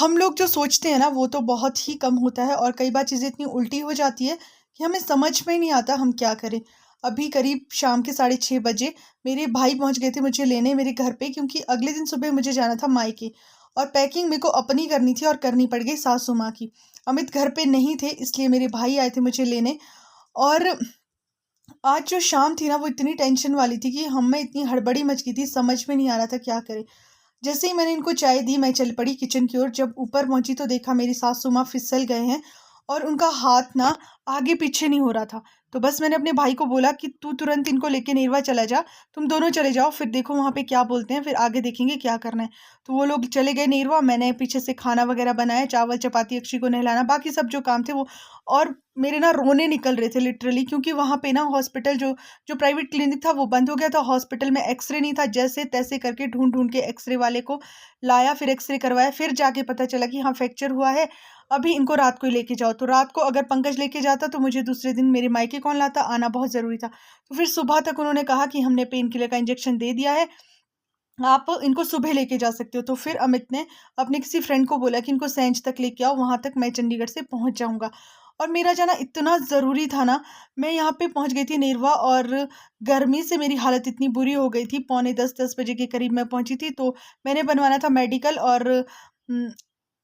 हम लोग जो सोचते हैं ना वो तो बहुत ही कम होता है और कई बार चीज़ें इतनी उल्टी हो जाती है कि हमें समझ में ही नहीं आता हम क्या करें। अभी करीब शाम के 6:30 बजे मेरे भाई पहुंच गए थे मुझे लेने मेरे घर पे, क्योंकि अगले दिन सुबह मुझे जाना था मायके और पैकिंग मेरे को अपनी करनी थी और करनी पड़ गई सासू माँ की। अमित घर पे नहीं थे इसलिए मेरे भाई आए थे मुझे लेने। और आज जो शाम थी ना वो इतनी टेंशन वाली थी कि हम में इतनी हड़बड़ी मच गई थी, समझ में नहीं आ रहा था क्या करें। जैसे ही मैंने इनको चाय दी मैं चल पड़ी किचन की ओर। जब ऊपर पहुंची तो देखा मेरी सासू माँ फिसल गए हैं और उनका हाथ ना आगे पीछे नहीं हो रहा था। तो बस मैंने अपने भाई को बोला कि तू तुरंत इनको लेके नेरवा चला जा, तुम दोनों चले जाओ, फिर देखो वहां पे क्या बोलते हैं, फिर आगे देखेंगे क्या करना है। तो वो लोग चले गए नेरवा, मैंने पीछे से खाना वगैरह बनाया, चावल चपाती, अक्षी को नहलाना, बाकी सब जो काम थे वो। और मेरे ना रोने निकल रहे थे लिटरली, क्योंकि वहां पे ना हॉस्पिटल जो जो प्राइवेट क्लिनिक था वो बंद हो गया था। हॉस्पिटल में एक्सरे नहीं था, जैसे तैसे करके ढूंढ ढूंढ के एक्सरे वाले को लाया, फिर एक्सरे करवाया, फिर जाके पता चला कि हाँ फ्रैक्चर हुआ है, अभी इनको रात को ही लेके जाओ। तो रात को अगर पंकज लेके जाता तो मुझे दूसरे दिन मेरे मायके कौन लाता, आना बहुत ज़रूरी था। तो फिर सुबह तक उन्होंने कहा कि हमने पेन किलर का इंजेक्शन दे दिया है, आप इनको सुबह लेके जा सकते हो। तो फिर अमित ने अपने किसी फ्रेंड को बोला कि इनको सैंज तक लेके आओ, वहां तक मैं चंडीगढ़ से पहुंच जाऊंगा। और मेरा जाना इतना ज़रूरी था ना, मैं यहाँ पे पहुंच गई थी नेरवा और गर्मी से मेरी हालत इतनी बुरी हो गई थी। 9:45-10 बजे के करीब मैं पहुंची थी। तो मैंने बनवाना था मेडिकल और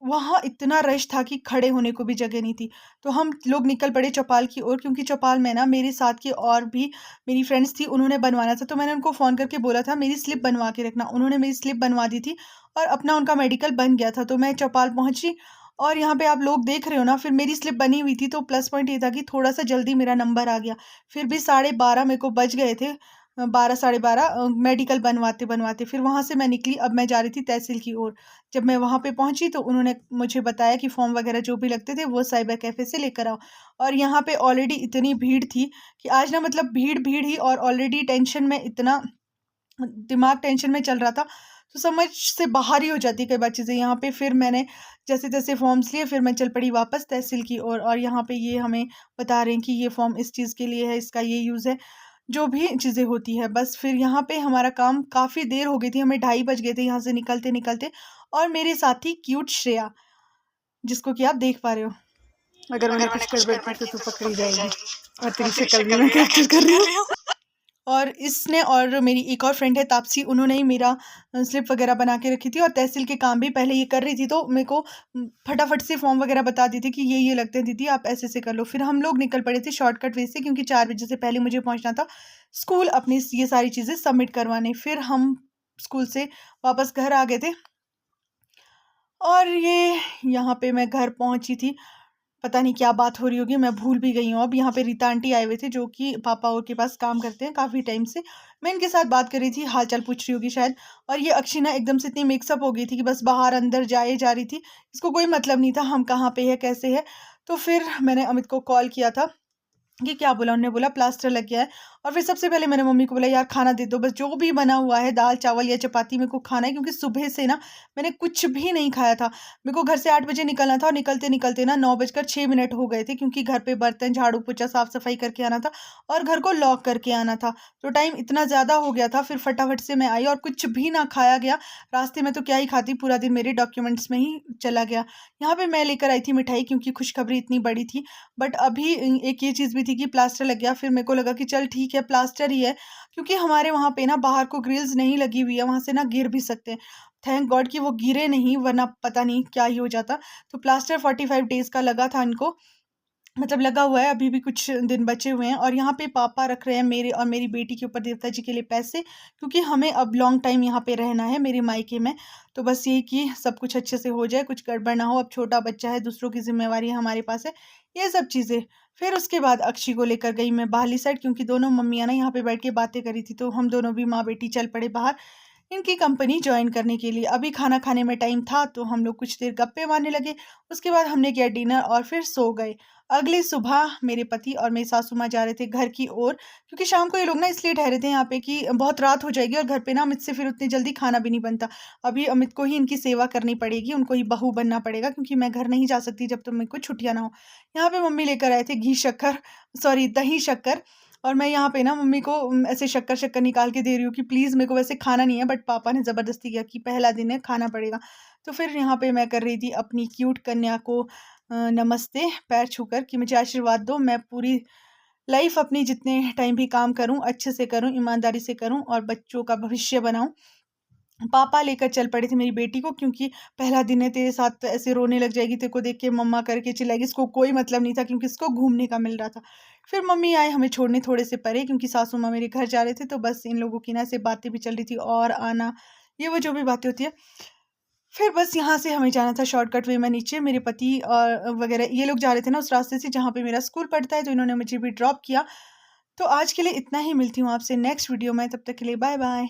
वहाँ इतना रश था कि खड़े होने को भी जगह नहीं थी। तो हम लोग निकल पड़े चौपाल की ओर, क्योंकि चौपाल में ना मेरे साथ की और भी मेरी फ्रेंड्स थी, उन्होंने बनवाना था। तो मैंने उनको फ़ोन करके बोला था मेरी स्लिप बनवा के रखना, उन्होंने मेरी स्लिप बनवा दी थी और अपना उनका मेडिकल बन गया था। तो मैं चौपाल पहुँची और यहाँ पे आप लोग देख रहे हो ना, फिर मेरी स्लिप बनी हुई थी। तो प्लस पॉइंट ये था कि थोड़ा-सा जल्दी मेरा नंबर आ गया। फिर भी 12:30 मेरे को बज गए थे, 12 साढ़े 12 मेडिकल बनवाते-बनवाते। फिर वहाँ से मैं निकली, अब मैं जा रही थी तहसील की ओर। जब मैं वहाँ पे पहुँची तो उन्होंने मुझे बताया कि फॉर्म वगैरह जो भी लगते थे वो साइबर कैफ़े से लेकर आओ। और यहाँ पे ऑलरेडी इतनी भीड़ थी कि आज ना मतलब भीड़-भीड़ ही, और ऑलरेडी टेंशन में इतना दिमाग टेंशन में चल रहा था, तो समझ से बाहर ही हो जाती है कई बार चीज़ें। यहाँ पे फिर मैंने जैसे-तैसे फॉर्म्स लिए, फिर मैं चल पड़ी वापस तहसील की ओर। और यहाँ पे ये हमें बता रहे हैं कि ये फॉर्म इस चीज़ के लिए है, इसका ये यूज़ है, जो भी चीज़ें होती है। बस फिर यहाँ पे हमारा काम, काफ़ी देर हो गई थी, हमें 2:30 बज गए थे यहाँ से निकलते-निकलते। और मेरे साथ थी क्यूट श्रेया, जिसको कि आप देख पा रहे हो। अगर मैंने कुछ गड़बड़ की तो तू पकड़ी जाएगी। और तेरी शक्ल भी मैं कैप्चर कर रही हूँ। और इसने, और मेरी एक और फ्रेंड है तापसी, उन्होंने ही मेरा स्लिप वगैरह बना के रखी थी और तहसील के काम भी पहले ये कर रही थी। तो मेरे को फटाफट से फॉर्म वगैरह बता दी थी कि ये लगते हैं दीदी, आप ऐसे कर लो। फिर हम लोग निकल पड़े थे शॉर्टकट वे से, क्योंकि 4 बजे से पहले मुझे पहुंचना था स्कूल अपनी ये सारी चीज़ें सबमिट करवाने। फिर हम स्कूल से वापस घर आ गए थे। और ये यहाँ पे मैं घर पहुंची थी, पता नहीं क्या बात हो रही होगी, मैं भूल भी गई हूँ। अब यहाँ पे रीता आंटी आए हुए थे जो कि पापा और के पास काम करते हैं काफ़ी टाइम से। मैं इनके साथ बात कर रही थी, हाल चाल पूछ रही होगी शायद। और ये अक्षिना एकदम से इतनी मिक्सअप हो गई थी कि बस बाहर अंदर जाए जा रही थी, इसको कोई मतलब नहीं था हम कहाँ पे है कैसे है। तो फिर मैंने अमित को कॉल किया था कि क्या बोला, उन्होंने बोला प्लास्टर लग गया है। और फिर सबसे पहले मैंने मम्मी को बोला यार खाना दे दो, बस जो भी बना हुआ है दाल चावल या चपाती मेरे को खाना है, क्योंकि सुबह से ना मैंने कुछ भी नहीं खाया था। मेरे को घर से 8 बजे निकलना था और निकलते निकलते ना 9:06 हो गए थे, क्योंकि घर पे बर्तन झाड़ू पोछा साफ सफाई करके आना था और घर को लॉक करके आना था। तो टाइम इतना ज़्यादा हो गया था, फिर फटाफट से मैं आई और कुछ भी ना खाया गया। रास्ते में तो क्या ही खाती, पूरा दिन मेरे डॉक्यूमेंट्स में ही चला गया। यहाँ पे मैं लेकर आई थी मिठाई, क्योंकि खुशखबरी इतनी बड़ी थी। बट अभी एक ये चीज़ भी थी कि प्लास्टर लग गया। फिर मेरे को लगा कि चल ठीक है प्लास्टर ही है, क्योंकि हमारे वहाँ पे ना बाहर को ग्रिल्स नहीं लगी हुई है, वहाँ से ना गिर भी सकते हैं। थैंक गॉड कि वो गिरे नहीं, वरना पता नहीं क्या ही हो जाता। तो प्लास्टर 45 डेज़ का लगा था इनको, मतलब लगा हुआ है, अभी भी कुछ दिन बचे हुए हैं। और यहाँ पे पापा रख रहे हैं मेरे और मेरी बेटी के ऊपर देवता जी के लिए पैसे, क्योंकि हमें अब लॉन्ग टाइम यहाँ पे रहना है मेरे मायके में। तो बस ये कि सब कुछ अच्छे से हो जाए, कुछ गड़बड़ ना हो। अब छोटा बच्चा है, दूसरों की जिम्मेवारी हमारे पास है, ये सब चीज़ें। फिर उसके बाद अक्षी को लेकर गई मैं बाहरली साइड, क्योंकि दोनों मम्मियाँ ना यहाँ पे बैठ के बातें करी थी। तो हम दोनों भी माँ बेटी चल पड़े बाहर इनकी कंपनी ज्वाइन करने के लिए। अभी खाना खाने में टाइम था तो हम लोग कुछ देर गप्पे मारने लगे। उसके बाद हमने किया डिनर और फिर सो गए। अगली सुबह मेरे पति और मेरी सासू माँ जा रहे थे घर की ओर, क्योंकि शाम को ये लोग ना इसलिए ठहरे थे यहाँ पे कि बहुत रात हो जाएगी और घर पे ना अमित से फिर उतनी जल्दी खाना भी नहीं बनता। अभी अमित को ही इनकी सेवा करनी पड़ेगी, उनको ही बहू बनना पड़ेगा, क्योंकि मैं घर नहीं जा सकती जब तक मेरे को छुट्टियाँ ना हो। यहाँ पे मम्मी लेकर आए थे घी शक्कर, सॉरी दही शक्कर। और मैं यहाँ पे ना मम्मी को ऐसे शक्कर निकाल के दे रही हूँ कि प्लीज़, मेरे को वैसे खाना नहीं है, बट पापा ने ज़बरदस्ती किया कि पहला दिन है खाना पड़ेगा। तो फिर यहाँ पे मैं कर रही थी अपनी क्यूट कन्या को नमस्ते पैर छूकर कि मुझे आशीर्वाद दो, मैं पूरी लाइफ अपनी जितने टाइम भी काम करूँ अच्छे से करूँ, ईमानदारी से करूँ और बच्चों का भविष्य बनाऊँ। पापा लेकर चल पड़े थे मेरी बेटी को, क्योंकि पहला दिन है, तेरे साथ तो ऐसे रोने लग जाएगी, तेरे को देख के मम्मा करके चिल्लाएगी। इसको कोई मतलब नहीं था क्योंकि इसको घूमने का मिल रहा था। फिर मम्मी आए हमें छोड़ने थोड़े से परे, क्योंकि सासू माँ मेरे घर जा रहे थे, तो बस इन लोगों की ना से बातें भी चल रही थी और आना ये वो जो भी बातें होती है। फिर बस यहाँ से हमें जाना था शॉर्टकट वे में नीचे, मेरे पति और वगैरह ये लोग जा रहे थे ना उस रास्ते से जहाँ पे मेरा स्कूल पड़ता है, तो इन्होंने मुझे भी ड्रॉप किया। तो आज के लिए इतना ही, मिलती हूँ आपसे नेक्स्ट वीडियो में, तब तक के लिए बाय बाय।